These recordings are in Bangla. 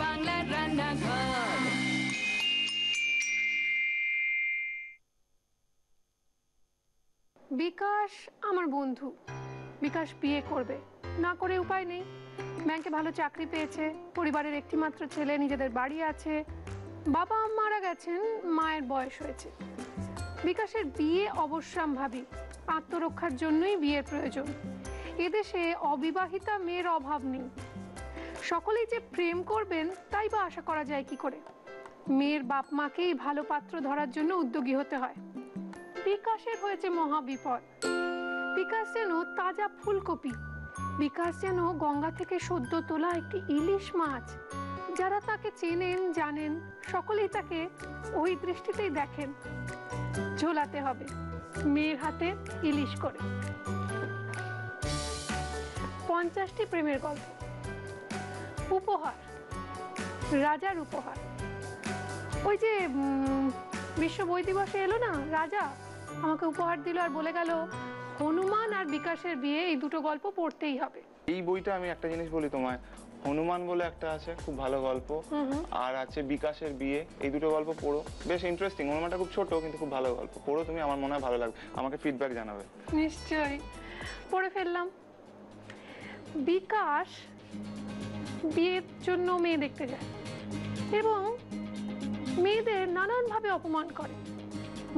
বাংলার রান্নাঘর। বিকাশ আমার বন্ধু। বিকাশ বিয়ে করবে, না করে উপায় নেই। ব্যাংকে ভালো চাকরি পেয়েছে, পরিবারের একটি মাত্র ছেলে, নিজেদের বাড়ি আছে। বাবা মারা গেছেন, মায়ের বয়স হয়েছে। বিকাশের বিয়ে অবশ্যম্ভাবী, আত্মরক্ষার জন্যই বিয়ের প্রয়োজন। এদেশে অবিবাহিতা মেয়ের অভাব নেই। সকলেই যে প্রেম করবেন তাই বা আশা করা যায় কি করে? মেয়ের বাপ মাকেই ভালো পাত্র ধরার জন্য উদ্যোগী হতে হয়। বিকাশের হয়েছে মহাবিপদ। বিকাশ যেন তাজা ফুলকপি, বিকাশ যেন গঙ্গা থেকে সদ্য তোলা একটি ইলিশ মাছ। যারা তাকে চেনেন জানেন সকলেই তাকে ওই দৃষ্টিতেই দেখেন। ঝোলাতে হবে মেয়ের হাতে ইলিশ করে। 50টি প্রেমের গল্প, উপহার, রাজার উপহার। ওই যে বিশ্ব বই দিবসে এলো না, রাজা আমাকে উপহার দিল আর বলে গেল হনুমান আর বিকাশের বিয়ে, এই দুটো গল্প পড়তেই হবে। এই বইটা আমি একটা জিনিস বলি তোমায়, হনুমান বলে একটা আছে, খুব ভালো গল্প, আর আছে বিকাশের বিয়ে। এই দুটো গল্প পড়ো, বেশ ইন্টারেস্টিং। হনুমানটা খুব ছোট কিন্তু খুব ভালো গল্প, পড়ো তুমি, আমার মনে হয় ভালো লাগবে। আমাকে ফিডব্যাক জানাবে। নিশ্চয়ই। পড়ে ফেললাম। বিকাশ বিয়ের জন্য মেয়ে দেখতে যায় এবং মেয়েদের নানানভাবে অপমান করে,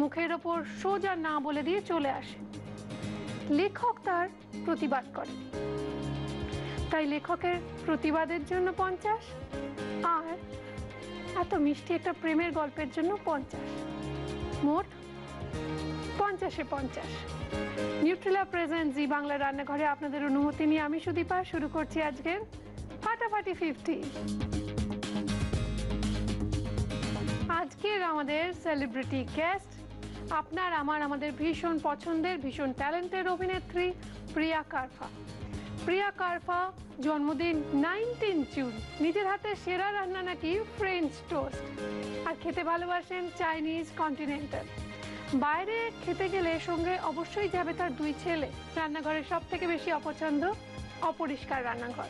মুখের ওপর সোজা না বলে দিয়ে চলে আসে। লেখক তার প্রতিবাদ করে, তাই লেখকের প্রতিবাদের জন্য 50, আর এত মিষ্টি একটা প্রেমের গল্পের জন্য 50। মোট 50-এ 50। নিউট্রেলা প্রেজেন্ট জি বাংলা রান্নাঘরে আপনাদের অনুমতি নিয়ে আমি সুদীপা শুরু করছি আজকের ফাটাফাটি 50। আজকের আমাদের সেলিব্রিটি গেস্ট আপনার আমাদের ভীষণ পছন্দের, ভীষণ ট্যালেন্টেড অভিনেত্রী প্রিয়া কারফা। প্রিয়া কারফা জন্মদিন 19 জুন। নিজের হাতে সেরা রান্না নাকি ফ্রেঞ্চ টোস্ট, আর খেতে ভালোবাসেন চাইনিজ, কন্টিনেন্টাল। বাইরে খেতে গেলে সঙ্গে অবশ্যই যাবে তার 2 ছেলে। রান্নাঘরের সব থেকে বেশি অপছন্দ অপরিষ্কার রান্নাঘর।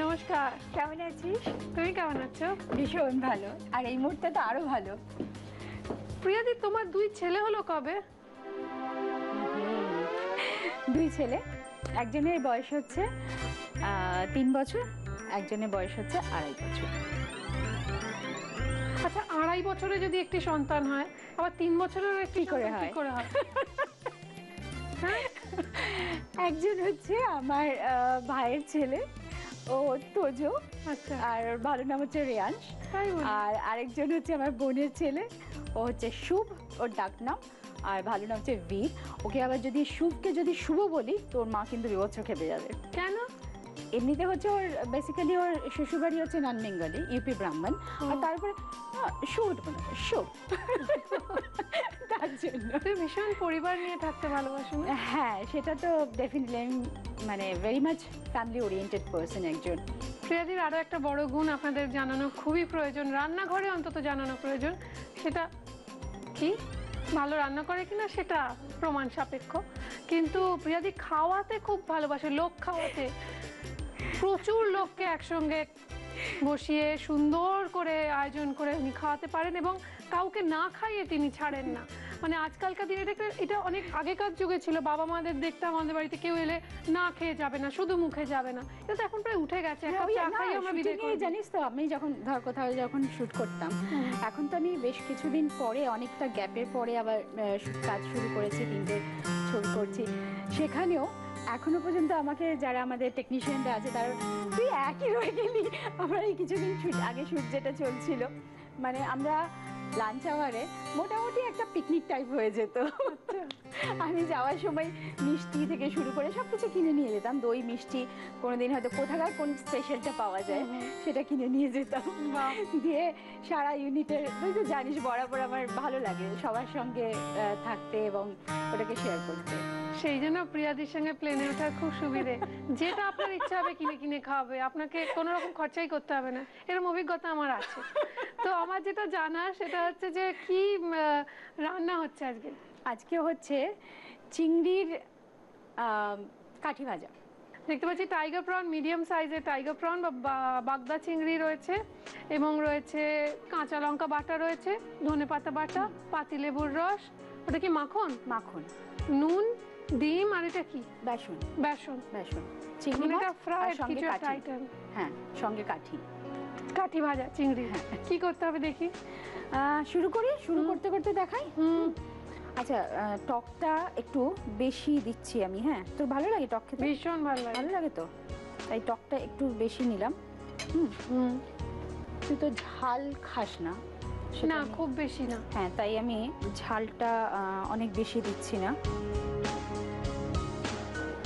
নমস্কার, কেমন আছিস? তুমি কেমন আছো? ভীষণ ভালো, আর এই মুহূর্তে তো আরো ভালো। প্রিয়াদি, তোমার 2 ছেলে হলো কবে? 2 ছেলে, একজনের বয়স হচ্ছে 3 বছর, একজনের বয়স হচ্ছে 2.5 বছর। আচ্ছা, 2.5 বছরে যদি একটি সন্তান হয়, আবার 3 বছরের একটি করে হয়? হ্যাঁ, একজন হচ্ছে আমার ভাইয়ের ছেলে, ও তোজো। আচ্ছা, আর ওর ভালো নাম হচ্ছে রেয়াংশ। আর আরেকজন হচ্ছে আমার বোনের ছেলে, ও হচ্ছে শুভ, ওর ডাক নাম, আর ভালো নাম হচ্ছে বীর। ওকে আবার যদি শুভকে যদি শুভ বলি তোর মা কিন্তু বিভৎস খেপে যাবে। কেন? এমনিতে হচ্ছে ওর বেসিক্যালি ওর শ্বশুরবাড়ি হচ্ছে নন বেঙ্গলি, ইউপি ব্রাহ্মণ, আর তারপরে শুভ শুভ তার জন্য। তুমি ভীষণ পরিবার নিয়ে থাকতে ভালোবাসো না? হ্যাঁ, সেটা তো ডেফিনেটলি, আমি মানে very much family oriented person একজন। প্রিয়াদির আরো একটা বড় গুণ আপনাদের জানানো খুবই প্রয়োজন, রান্নাঘরে অন্তত জানানো প্রয়োজন। সেটা কি, ভালো রান্না করে কিনা সেটা প্রমাণ সাপেক্ষ, কিন্তু প্রিয়াদি খাওয়াতে খুব ভালোবাসে, লোক খাওয়াতে। প্রচুর লোককে একসঙ্গে বসিয়ে সুন্দর করে আয়োজন করে উনি খাওয়াতে পারেন, এবং কাউকে না খাইয়ে তিনি ছাড়েন না। মানে আজকালকার দিনে এটা অনেক আগেকার যুগে ছিল, বাবা মাদের দেখতাম আমাদের বাড়িতে কেউ এলে না খেয়ে যাবে না, শুধু মুখে যাবে না। এটা তো এখন প্রায় উঠে গেছে। জানিস তো, আমি যখন ধর কোথাও যখন শুট করতাম, এখন তো আমি বেশ কিছুদিন পরে, অনেকটা গ্যাপের পরে আবার কাজ শুরু করেছি, 3টে ছবি করছি। সেখানেও এখনো পর্যন্ত আমাকে যারা আমাদের টেকনিশিয়ানরা আছে তারা, তুই একই রয়ে গেলি। আমার এই কিছুদিন আগে শুট যেটা চলছিল, মানে আমরা লাঞ্চ আওয়ারে মোটামুটি একটা পিকনিক টাইপ হয়ে যেত। আমি যাওয়ার সময় মিষ্টি থেকে শুরু করে সবকিছু কিনে নিয়ে যেতাম, দই মিষ্টি, কোনোদিন হয়তো কোথাকার কোন স্পেশালটা পাওয়া যায় সেটা কিনে নিয়ে যেতাম। দিয়ে সারা ইউনিটের, তুই তো জানিস বরাবর আমার ভালো লাগে সবার সঙ্গে থাকতে এবং ওটাকে শেয়ার করতে। সেই জন্য প্রিয়াদির সঙ্গে প্লেনে ওঠার খুব সুবিধে। যেটা আপনার ইচ্ছা হবে কিনে কিনে খাওয়াবে, আপনাকে কোনো রকম খরচাই করতে হবে না, এরকম অভিজ্ঞতা আমার আছে। তো আমার যেটা জানা সেটা হচ্ছে যে কি রান্না হচ্ছে আজকে? আজকে হচ্ছে চিংড়ির কাঠি ভাজা। দেখতে পাচ্ছি টাইগার প্রন, মিডিয়াম সাইজের টাইগার প্রন বা বাগদা চিংড়ি রয়েছে, এবং রয়েছে কাঁচা লঙ্কা বাটা রয়েছে, ধনেপাতা বাটা, পাতিলেবুর রস, ওটা কি মাখন, মাখন, নুন, ডিম, আর এটা কি বেসন, বেসন, বেসন, চিংড়ি মানে মাছ এটা ফ্রাই আর সঙ্গে কিছু একটা কাঠি। আইটেম, হ্যাঁ, সঙ্গে কাঠি। কাঠি ভাজা চিংড়ি। হ্যাঁ। কি করতে হবে দেখি? শুরু করি, শুরু করতে করতে দেখাই। আচ্ছা, টকটা একটু বেশি দিচ্ছি আমি। হ্যাঁ, তোর ভালো লাগে টক খেতে? ভীষণ ভালো লাগে। ভালো লাগে তো, তাই টকটা একটু বেশি নিলাম। তুই তো ঝাল খাস না। না, খুব বেশি না। হ্যাঁ, তাই আমি ঝালটা অনেক বেশি দিচ্ছি না।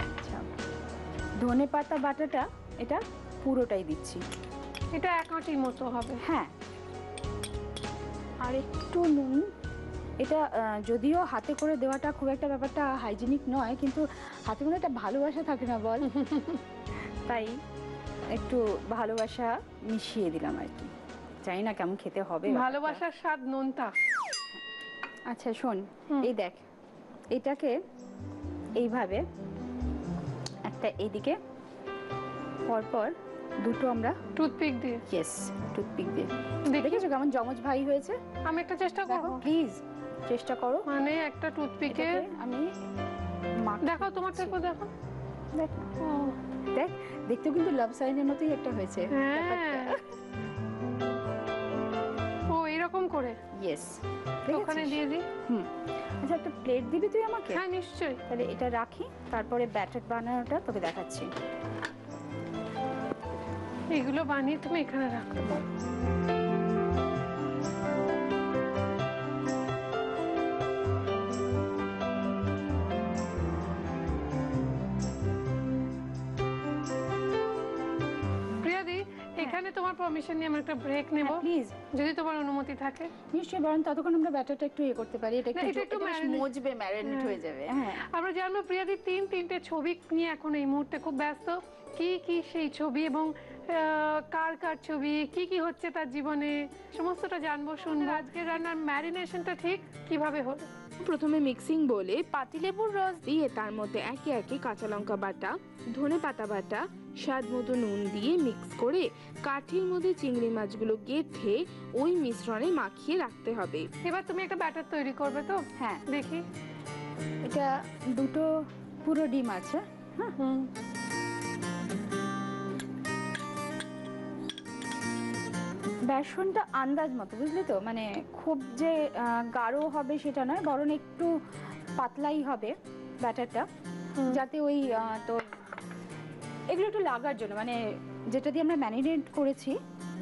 আচ্ছা, ধনেপাতা বাটাটা এটা পুরোটাই দিচ্ছি। এটা এক আঁটির মতো হবে। হ্যাঁ, আর একটু নুন। এটা যদিও হাতে করে দেওয়াটা খুব একটা ব্যাপারটা হাইজিনিক নয়, কিন্তু হাতে করে একটা ভালোবাসা থাকে না বল, তাই একটু ভালোবাসা মিশিয়ে দিলাম আর কি। জানি না কেমন খেতে হবে। ভালোবাসার স্বাদ নোনতা। আচ্ছা শোন, এই দেখ, এটাকে এইভাবে একটা এইদিকে পরপর দুটো আমরা টুথপিক দিয়ে, ইয়েস, টুথপিক দিয়ে। দেখি দেখেছো কেমন জমজ ভাই হয়েছে? আমি একটা চেষ্টা করব। প্লিজ চেষ্টা করো। মানে একটা টুথপিকে আমি দেখো, তোমার থেকে দেখো। দেখ, ও দেখ, দেখতেও কিন্তু লাভ সাইনের মতোই একটা হয়েছে হ্যাঁ, ও এরকম করে। ইয়েস, ওখানে দিয়ে দিই। আচ্ছা, একটা প্লেট দিবি তুই আমাকে? হ্যাঁ নিশ্চয়ই। তাহলে এটা রাখি, তারপরে ব্যাটার বানানোটা তোকে দেখাচ্ছি। এগুলো বানিয়ে তুমি এখানে রাখো। প্রিয়াদি, এখানে তোমার পারমিশন নিয়ে আমরা একটা ব্রেক নেব, প্লিজ, যদি তোমার অনুমতি থাকে। নিশ্চয়ই, বরং ততক্ষণ আমরা ব্যাটারটা একটু করতে পারি। এটা না, এটা একটু একটু marinate- মজবে, ম্যারিনেট হয়ে যাবে। হ্যাঁ, আমরা জানবো প্রিয়াদি তিনটে ছবি নিয়ে এখন এই মুহূর্তে খুব ব্যস্ত। কি কি সেই ছবি, এবং কার কার ছবি, কি কি হচ্ছে তার জীবনে, সমস্তটা জানবো, শুনবো। আজকের রান্নার ম্যারিনেশনটা ঠিক কিভাবে হলো? প্রথমে মিক্সিং বলে পাতিলেবুর রস দিয়ে তার মধ্যে একে একে কাঁচা লঙ্কা বাটা, ধনেপাতা বাটা, স্বাদ মতো নুন দিয়ে মিক্স করে কাঠির মধ্যে চিংড়ি মাছগুলো গেঁথে ওই মিশ্রণে মাখিয়ে রাখতে হবে। এবার তুমি একটা ব্যাটার তৈরি করবে তো? হ্যাঁ, দেখি। এটা দুটো পুরো ডিম আছে। হ্যাঁ, বেসনটা আন্দাজ মতো, বুঝলি তো, মানে খুব যে গাঢ় হবে সেটা নয়, বরং একটু পাতলাই হবে ব্যাটারটা, যাতে ওই তোর এগুলো একটু লাগার জন্য, মানে যেটা দিয়ে আমরা ম্যারিনেট করেছি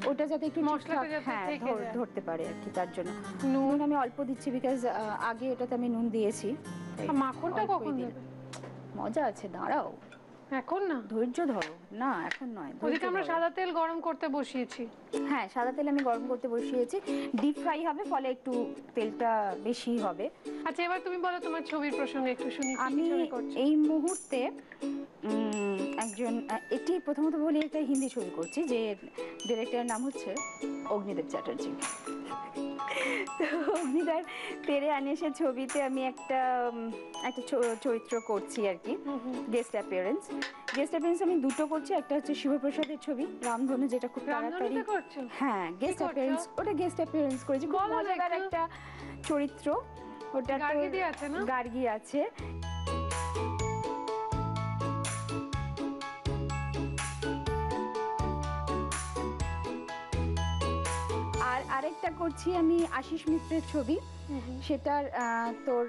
ওটা যাতে একটু মশলাটা যাতে হ্যাঁ থেকে যায়। ধরতে পারে আর কি, তার জন্য নুন নুন আমি অল্প দিচ্ছি, বিকজ আগে এটাতে আমি নুন দিয়েছি। তাই আর মাখনটা অল্পই কখন দিলাম। দেবে? মজা আছে, দাঁড়াও, এখন না, ধৈর্য ধরো। না, এখন নয়, ধৈর্য ওদিকে আমরা ধরো। সাদা তেল গরম করতে বসিয়েছি। হ্যাঁ, সাদা তেল আমি গরম করতে বসিয়েছি। ডিপ ফ্রাই হবে, ফলে একটু তেলটা বেশি হবে। আচ্ছা, এবার তুমি বলো তোমার ছবির প্রসঙ্গে একটু শুনি। কি কি আমি ছবি করছো? এই মুহূর্তে একজন এটি প্রথমত বলি, একটা হিন্দি ছবি করছি, যে ডিরেক্টরের নাম হচ্ছে অগ্নিদেব চ্যাটার্জি। তো অগ্নিদার তেরে আনে সে ছবিতে আমি একটা চরিত্র করছি আর কি, গেস্ট অ্যাপিয়ারেন্স আমি দুটো করছি। একটা হচ্ছে শিবপ্রসাদের ছবি রামধনু, যেটা খুব তাড়াতাড়ি। রামধনুতে করছো? হ্যাঁ, গেস্ট অ্যাপিয়ারেন্স করেছি, খুব বলো না মজাদার একটু। একটা চরিত্র ওটা। গার্গী দিয়ে আছে না? গার্গী আছে। আর আরেকটা করছি আমি আশিস মিত্রের ছবি, সেটার তোর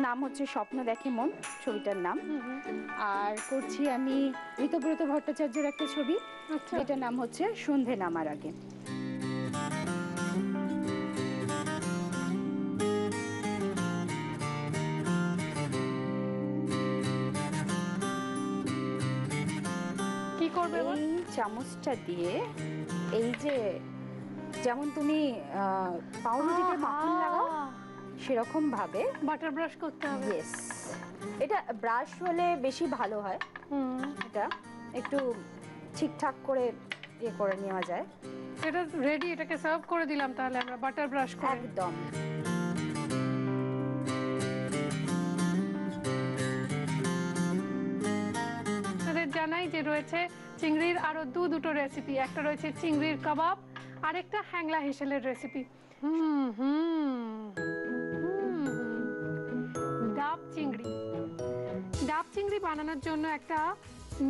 নাম হচ্ছে স্বপ্ন দেখে মন, ছবিটার নাম। আর করছি আমি ঋতব্রত ভট্টাচার্যের একটা ছবি, যেটার নাম হচ্ছে সন্ধে নামার আগে। কি করবে এবার? এই চামচটা দিয়ে, এই যে যেমন তুমি পাউরুটিতে মাখন লাগাও সেরকম ভাবে বাটার ব্রাশ করতে হবে। ইয়েস, এটা ব্রাশ হলে বেশি ভালো হয়। এটা একটু ঠিকঠাক করে ইয়ে করে নেওয়া যায়। এটা রেডি, এটাকে সার্ভ করে দিলাম তাহলে আমরা বাটার ব্রাশ করে। একদম। জানাই যে রয়েছে চিংড়ির আরো দুটো রেসিপি। একটা রয়েছে চিংড়ির কাবাব, আর একটা হ্যাংলা হেসেলের রেসিপি। ডাব চিংড়ি। ডাব চিংড়ি বানানোর জন্য একটা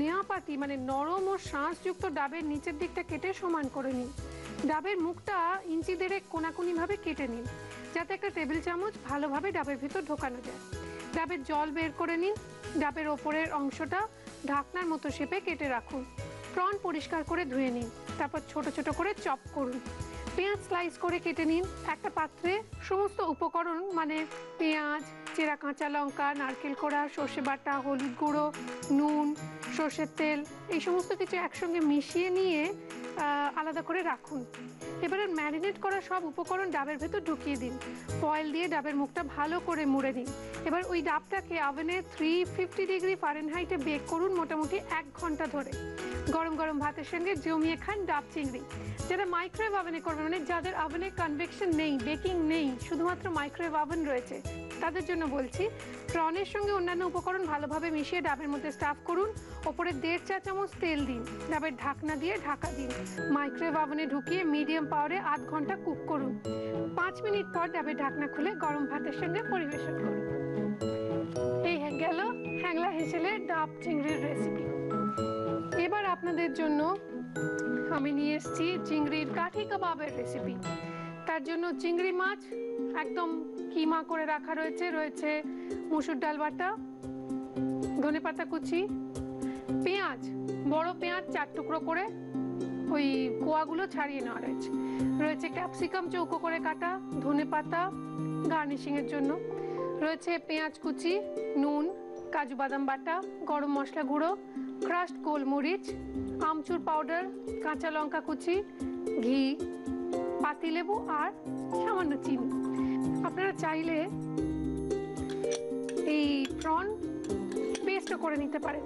নেয়াপাতি মানে নরম ও শাঁসযুক্ত ডাবের নিচের দিকটা কেটে সমান করে নিন। ডাবের মুখটা ইঞ্চি দেড়েক কোনাকুনি ভাবে কেটে নিন, যাতে একটা টেবিল চামচ ভালোভাবে ডাবের ভিতর ঢোকানো যায়। ডাবের জল বের করে নিন। ডাবের ওপরের অংশটা ঢাকনার মতো শেপে কেটে রাখুন। প্রন পরিষ্কার করে ধুয়ে নিন, তারপর ছোট ছোট করে চপ করুন। পেঁয়াজ স্লাইস করে কেটে নিন। একটা পাত্রে সমস্ত উপকরণ মানে পেঁয়াজ, চেরা কাঁচা লঙ্কা, নারকেল কোড়া, সর্ষে বাটা, হলুদ গুঁড়ো, নুন, সর্ষের তেল এই সমস্ত কিছু একসঙ্গে মিশিয়ে নিয়ে আলাদা করে রাখুন। এবারে ম্যারিনেট করা সব উপকরণ ডাবের ভেতর ঢুকিয়ে দিন। ফয়েল দিয়ে ডাবের মুখটা ভালো করে মুড়ে দিন। এবার ওই ডাবটাকে ওভেনে 350 ডিগ্রি ফারেনহাইটে বেক করুন মোটামুটি 1 ঘন্টা ধরে। গরম গরম ভাতের সঙ্গে জমিয়ে খান ডাব চিংড়ি। যারা মাইক্রোওয়েভ ওভেনে করবে মানে যাদের ওভেনে কনভেকশন নেই, বেকিং নেই, শুধুমাত্র মাইক্রোওয়েভ ওভেন রয়েছে, তাদের জন্য বলছি প্রনের সঙ্গে অন্যান্য উপকরণ ভালোভাবে মিশিয়ে ডাবের মধ্যে স্টাফ করুন। ওপরে 1.5 চা চামচ তেল দিন। ডাবের ঢাকনা দিয়ে ঢাকা দিন। মাইক্রোওয়েভ ওভেনে ঢুকিয়ে মিডিয়াম পাওয়ারে 1/2 ঘন্টা কুক করুন। 5 মিনিট পর ডাবের ঢাকনা খুলে গরম ভাতের সঙ্গে পরিবেশন করুন। এই গেল হ্যাংলা হেসেলের ডাব চিংড়ির রেসিপি। এবার আপনাদের জন্য আমি নিয়ে এসেছি চিংড়ির কাঠি কাবাবের রেসিপি। তার জন্য চিংড়ি মাছ একদম কিমা করে রাখা রয়েছে। রয়েছে মসুর ডাল বাটা, ধনেপাতা কুচি, পেঁয়াজ, বড় পেঁয়াজ 4 টুকরো করে ওই কোয়াগুলো ছাড়িয়ে নেওয়া রয়েছে। রয়েছে ক্যাপসিকাম চৌকো করে কাটা, ধনেপাতা গার্নিশিং এর জন্য। রয়েছে পেঁয়াজ কুচি, নুন, কাজু বাদাম বাটা, গরম মশলা গুঁড়ো, ক্রাশড গোলমরিচ, আমচুর পাউডার, কাঁচা লঙ্কা কুচি, ঘি, পাতিলেবু আর সামান্য চিনি। আপনারা চাইলে এই প্রন পেস্টও করে নিতে পারেন,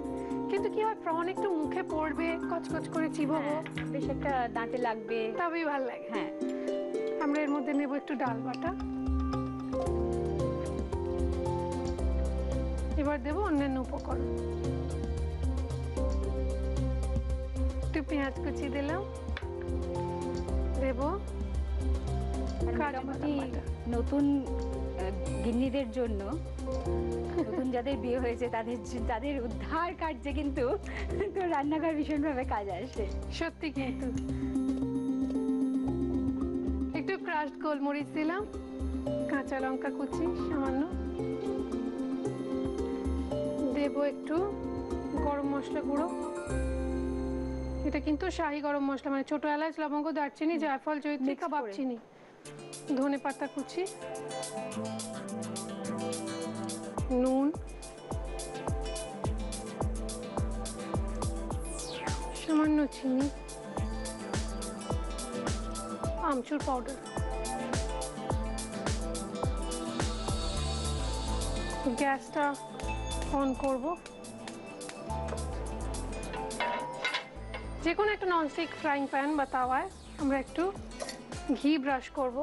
কিন্তু কি হয় প্রন একটু মুখে পড়বে, কচকচ করে চিবোবো, বেশ একটা দাঁতে লাগবে, তবেই ভালো লাগে। হ্যাঁ, আমরা এর মধ্যে নেব একটু ডাল বাটা। এবার দেবো অন্যান্য উপকরণ। একটু পেঁয়াজ কুচি দিলাম, দেব মোটামুটি নতুন গিন্নিদের জন্য, নতুন যাদের বিয়ে হয়েছে তাদের উদ্ধার কার্যে কিন্তু তো রান্নাঘর ভীষণভাবে কাজে আসে। সত্যি কিন্তু। একটু ক্রাশড গোলমরিচ দিলাম, কাঁচা লঙ্কা কুচি সামান্য, দেব একটু গরম মশলা গুঁড়ো। এটা কিন্তু শাহি গরম মশলা মানে ছোট এলাচ, লবঙ্গ, দারচিনি, জায়ফল, জয়িত্রী, কাবাব চিনি, ধনেপাতা কুচি, নুন, সামান্য চিনি, আমচুর পাউডার। গ্যাসটা অন করব। যে কোনো একটা ননস্টিক ফ্রাইং প্যান বা তাওয়ায় আমরা একটু ঘি ব্রাশ করব।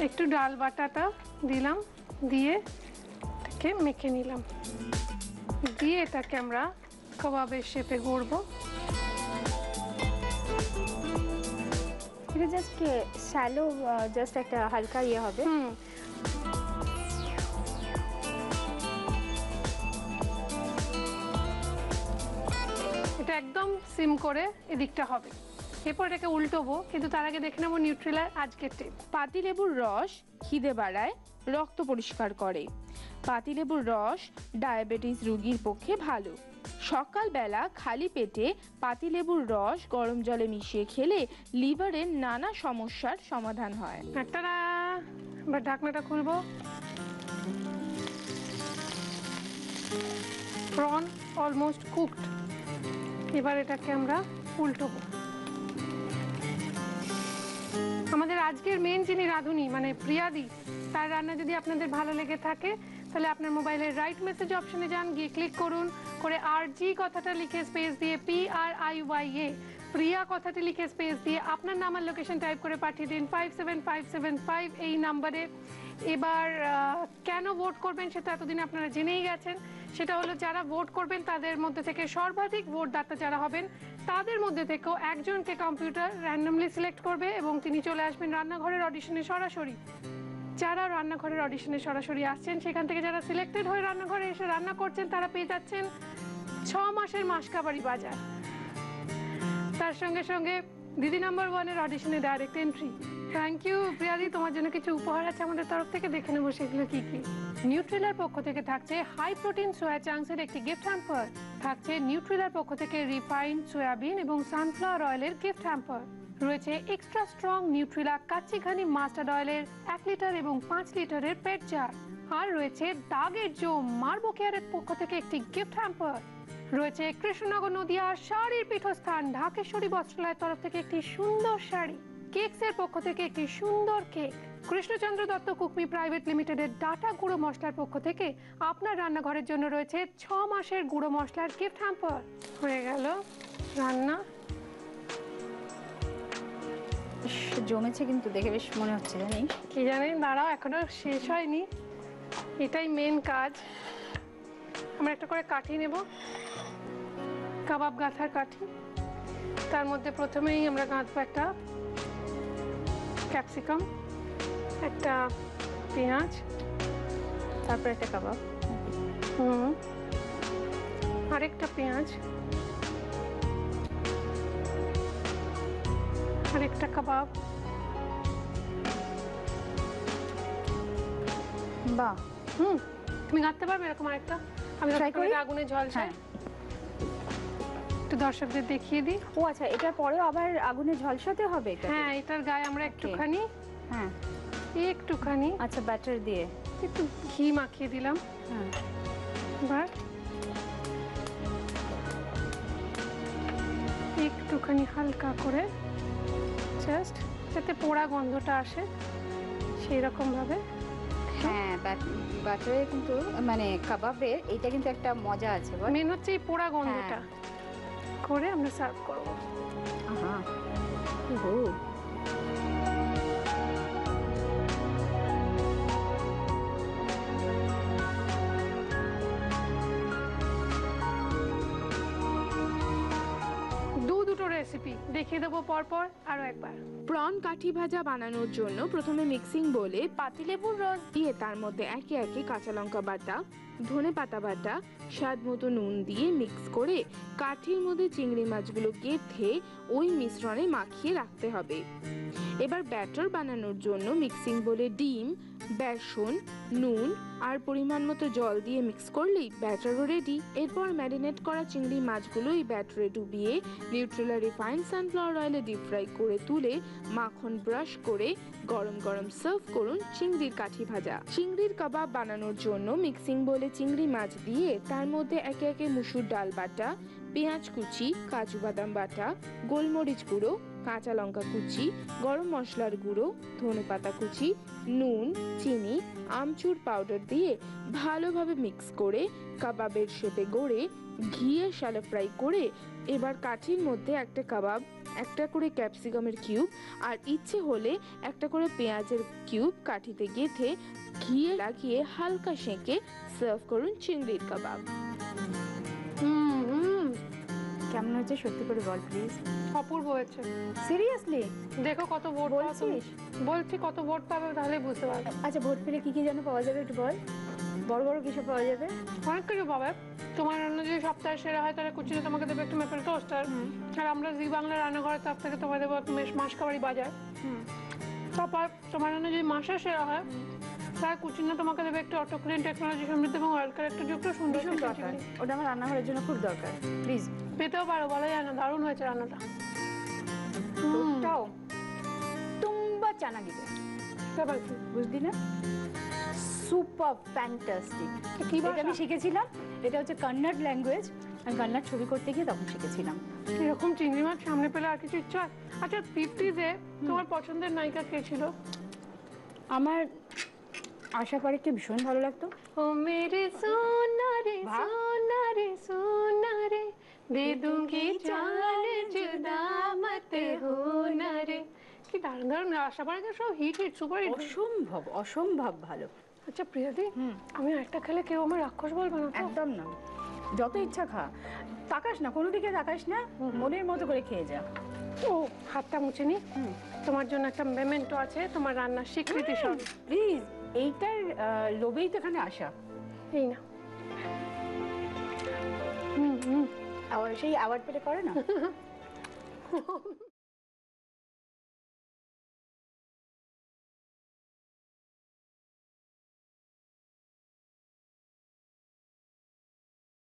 একটু ডাল বাটাটা দিলাম, দিয়ে এটাকে মেখে নিলাম, দিয়ে এটাকে আমরা কাবাবের শেপে গড়ব। এটা জাস্ট শ্যালো, জাস্ট একটা হালকা ইয়ে হবে। এটা একদম সিম করে এদিকটা হবে। এরপর এটাকে উল্টোবো, কিন্তু তার আগে দেখে নেবো নিউট্রিলার আজকের টিপ। পাতিলেবুর রস খিদে বাড়ায়, রক্ত পরিষ্কার করে। পাতিলেবুর রস ডায়াবেটিস রোগীর পক্ষে ভালো। সকালবেলা খালি পেটে পাতিলেবুর রস গরম জলে মিশিয়ে খেলে লিভারের নানা সমস্যার সমাধান হয়। টাটা! এবার ঢাকনাটা খুলবো। Prawn almost cooked. এবার এটাকে আমরা উল্টোবো। আমাদের আজকের মেন যিনি রাঁধুনি মানে প্রিয়াদি, তার রান্না যদি আপনাদের ভালো লেগে থাকে তাহলে আপনার মোবাইলের রাইট মেসেজ অপশনে যান, গিয়ে ক্লিক করুন, করে RG কথাটা লিখে স্পেস দিয়ে PRIYA প্রিয়া কথাটি লিখে স্পেস দিয়ে আপনার নাম আর লোকেশন টাইপ করে পাঠিয়ে দিন 57575 এই নাম্বারে। এবার কেন ভোট করবেন সেটা এতদিন আপনারা জেনেই গেছেন। সেটা হলো যারা ভোট করবেন তাদের মধ্যে থেকে সর্বাধিক ভোটদাতা যারা হবেন তাদের মধ্যে থেকেও একজনকে কম্পিউটার র্যান্ডমলি সিলেক্ট করবে এবং তিনি চলে আসবেন রান্নাঘরের অডিশনে সরাসরি। যারা রান্নাঘরের অডিশনে সরাসরি আসছেন সেখান থেকে যারা সিলেক্টেড হয়ে রান্নাঘরে এসে রান্না করছেন তারা পেয়ে যাচ্ছেন 6 মাসের মাসকাবারি বাজার। তার সঙ্গে সঙ্গে দিদি নাম্বার 1 এর অডিশনে ডাইরেক্ট এন্ট্রি। থ্যাংক ইউ প্রিয়াদি, তোমার জন্য কিছু উপহার আছে আমাদের তরফ থেকে, দেখে নেবো সেগুলো কি কি। নিউট্রিলার পক্ষ থেকে থাকছে হাই প্রোটিন সোয়া চাংসের একটি গিফট হ্যাম্পার, থাকছে নিউট্রিলার পক্ষ থেকে রিফাইন্ড সয়াবিন এবং সানফ্লাওয়ার অয়েলের গিফট হ্যাম্পার, রয়েছে এক্সট্রা স্ট্রং নিউট্রিলা কাচ্চি ঘানি মাস্টার্ড অয়েলের 1 লিটার এবং 5 লিটারের পেট জার, আর রয়েছে দাগের জো মার্বো কেয়ারের পক্ষ থেকে একটি গিফট হ্যাম্পার, রয়েছে কৃষ্ণনগর নদিয়া শাড়ির পীঠস্থান ঢাকেশ্বরী বস্ত্রালয়ের তরফ থেকে একটি সুন্দর শাড়ি, কেকসের পক্ষ থেকে একটি সুন্দর কেক, কৃষ্ণচন্দ্র দত্ত কুকমি প্রাইভেট লিমিটেডের ডাটা গুঁড়ো মশলার পক্ষ থেকে আপনার রান্নাঘরের জন্য রয়েছে 6 মাসের গুঁড়ো মশলার গিফট হ্যাম্পার। হয়ে গেল রান্না। জমেছে কিন্তু দেখে বেশ মনে হচ্ছে, জানিস কি জানি, দাঁড়াও এখনো শেষ হয়নি, এটাই মেন কাজ। আমরা একটা করে কাঠি নেব, কাবাব গাঁথার কাঠি। তার মধ্যে প্রথমেই আমরা গাঁথবো একটা ক্যাপসিকাম, একটা পেঁয়াজ, তারপর একটা কাবাব, আরেকটা পেঁয়াজ, আরেকটা কাবাব। বাহ, তুমি গাঁথতে পারবে এরকম আরেকটা? আমি Try করি? আগুনে ঝলসাই একটু দর্শকদের দেখিয়ে দিই। ও আচ্ছা, এটার পরেও আবার আগুনে ঝলসাতে হবে এটা? হ্যাঁ, এটার গায়ে আমরা একটুখানি, হ্যাঁ একটুখানি আচ্ছা ব্যাটার দিয়ে একটু ঘি মাখিয়ে দিলাম। হ্যাঁ, এবার একটুখানি হালকা করে জাস্ট যাতে পোড়া গন্ধটা আসে সেই রকম ভাবে। হ্যাঁ ব্যাটারে কিন্তু মানে কাবাবের এইটা কিন্তু একটা মজা আছে, বল। মেন হচ্ছে এই পোড়া গন্ধটা করে আমরা সার্ভ করব। আহা, ওহো, দুটো রেসিপি দেখিয়ে দেবো পরপর আরো একবার। প্রন কাঠি ভাজা বানানোর জন্য প্রথমে মিক্সিং বোলে পাতিলেবুর রস দিয়ে তার মধ্যে একে একে কাঁচা লঙ্কা বাটা, ধনে পাতা বাটা, স্বাদ মতো নুন দিয়ে মিক্স করে কাঠির মধ্যে চিংড়ি মাছগুলো গেঁথে ওই মিশ্রণে মাখিয়ে রাখতে হবে। এবার ব্যাটার বানানোর জন্য মিক্সিং বোলে ডিম, বেসন, নুন আর পরিমাণ মতো জল দিয়ে মিক্স করলেই ব্যাটারও রেডি। এরপর ম্যারিনেট করা চিংড়ি মাছগুলো এই ব্যাটারে ডুবিয়ে নিউট্রেলা রিফাইন্ড সানফ্লাওয়ার অয়েলে ডিপ ফ্রাই করে তুলে মাখন ব্রাশ করে গরম গরম সার্ভ করুন চিংড়ির কাঠি ভাজা। চিংড়ির কাবাব বানানোর জন্য মিক্সিং বোলে চিংড়ি মাছ দিয়ে তার মধ্যে একে একে মুসুর ডাল বাটা, পেঁয়াজ কুচি, কাজু বাদাম বাটা, গোলমরিচ গুঁড়ো, কাঁচা লঙ্কা কুচি, গরম মশলার গুঁড়ো, ধনেপাতা কুচি, নুন, চিনি, আমচুর পাউডার দিয়ে ভালোভাবে মিক্স করে কাবাবের শেপে গড়ে ঘিয়ে শ্যালো ফ্রাই করে এবার কাঠির মধ্যে একটা কাবাব, একটা করে ক্যাপসিকামের কিউব আর ইচ্ছে হলে একটা করে পেঁয়াজের কিউব কাঠিতে গেঁথে ঘিয়ে লাগিয়ে হালকা সেঁকে সার্ভ করুন চিংড়ির কাবাব। কেমন হয়েছে সত্যি করে বল প্লিজ। অপূর্ব হয়েছে, সিরিয়াসলি। দেখো কত ভোট বলছিস? বলছি কত ভোট পাবে তাহলে বুঝতে পারবে। আচ্ছা, ভোট পেলে কি কি যেন পাওয়া যাবে একটু বল। বড় বড় কিছু পাওয়া যাবে? অনেক কিছু পাবে। তোমার রান্না যদি সপ্তাহে সেরা হয় তাহলে কুচিতে তোমাকে দেবে একটু মেপেল টোস্টার, আর আমরা জি বাংলা রান্নাঘরের তরফ থেকে তোমার দেবো মাসকাবারি বাজার। তারপর তোমার রান্না যদি মাসে সেরা হয় তাহলে কুচিনা তোমাকে দেবে একটু অটো ক্লিন টেকনোলজি সমৃদ্ধ এবং অয়েল কারেক্টর যুক্ত সুন্দর দরকার, ওটা আমার রান্নাঘরের জন্য খুব দরকার, প্লিজ। পেতেও পারো, বলা যায় না, দারুণ হয়েছে রান্নাটা। ওটাও তুম্বা চানা দিবে, বুঝলি না? Super fantastic. কি এটা আমি শিখেছিলাম, এটা হচ্ছে কন্নড় ল্যাঙ্গুয়েজ, আমি কন্নড় ছবি করতে গিয়ে তখন শিখেছিলাম। এরকম চিংড়ি মাছ সামনে পেলে আর কিছু ইচ্ছা? আচ্ছা, 50s-এ তোমার পছন্দের নায়িকা কে ছিল? আমার আশা পারেখকে ভীষণ ভালো লাগতো। ও মেরে সোনা রে সোনা রে সোনা রে দে दूंगी जान जुदा অসাধারণ, সবার আগে সব হিট হিট সুপার হিট। অসম্ভব অসম্ভব ভালো। আচ্ছা প্রিয়াদি, আমি একটা খেলে কেউ আমার রাক্ষস বলবে না তো? একদম না, যত ইচ্ছা খা, তাকাস না কোনো দিকে, তাকাস না, মনের মতো করে খেয়ে যা। ও হাতটা মুছে নি, তোমার জন্য একটা মেমেন্টো আছে, তোমার রান্নার স্বীকৃতি সব। প্লিজ, এইটার লোভেই তো এখানে আসা। এই না, সেই অ্যাওয়ার্ড পেলে করে না।